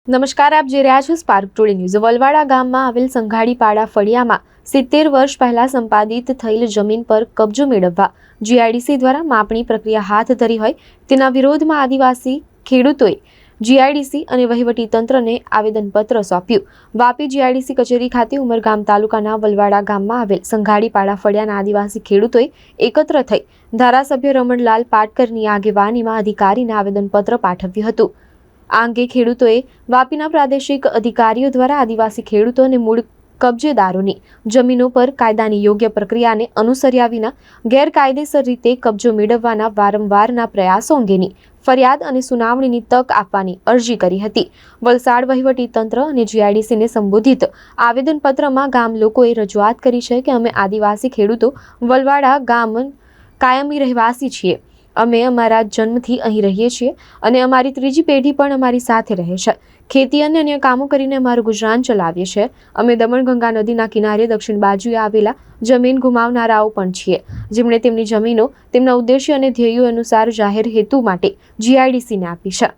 નમસ્કાર, આપ જે રહ્યા છો સ્પાર્ક ટુડે ન્યૂઝ। વલવાડા ગામમાં આવેલ સંઘાડીપાડા ફળિયામાં 70 વર્ષ પહેલા સંપાદિત થયેલ જમીન પર કબજો મેળવવા જીઆઈડીસી દ્વારા માપણી પ્રક્રિયા હાથ ધરી હોય તેના વિરોધમાં આદિવાસી ખેડૂતોએ જીઆઈડીસી અને વહીવટી તંત્રને આવેદનપત્ર સોંપ્યું। વાપી જીઆઈડીસી કચેરી ખાતે ઉમરગામ તાલુકાના વલવાડા ગામમાં આવેલ સંઘાડીપાડા ફળિયાના આદિવાસી ખેડૂતોએ એકત્ર થઈ ધારાસભ્ય રમણલાલ પાટકરની આગેવાનીમાં અધિકારીને આવેદનપત્ર પાઠવ્યું હતું। આ અંગે ખેડૂતોએ વાપીના પ્રાદેશિક અધિકારીઓ દ્વારા આદિવાસી ખેડૂતો અને મૂળ કબજેદારોની જમીનો પર કાયદાની યોગ્ય પ્રક્રિયાને અનુસર્યા વિના ગેરકાયદેસર રીતે કબજો મેળવવાના વારંવારના પ્રયાસો અંગેની ફરિયાદ અને સુનાવણીની તક આપવાની અરજી કરી હતી। વલસાડ વહીવટી તંત્ર અને જીઆઈડીસીને સંબોધિત આવેદનપત્રમાં ગામ લોકોએ રજૂઆત કરી છે કે અમે આદિવાસી ખેડૂતો વલવાડા ગામ કાયમી રહેવાસી છીએ। અમે અમારા જન્મથી અહીં રહીએ છીએ અને અમારી ત્રીજી પેઢી પણ અમારી સાથે રહે છે। ખેતી અને અન્ય કામો કરીને અમારું ગુજરાન ચલાવીએ છીએ। અમે દમણગંગા નદીના કિનારે દક્ષિણ બાજુએ આવેલા જમીન ગુમાવનારાઓ પણ છીએ, જેમણે તેમની જમીનો તેમના ઉદ્દેશ્ય અને ધ્યેયો અનુસાર જાહેર હેતુ માટે જીઆઈડીસીને આપી છે।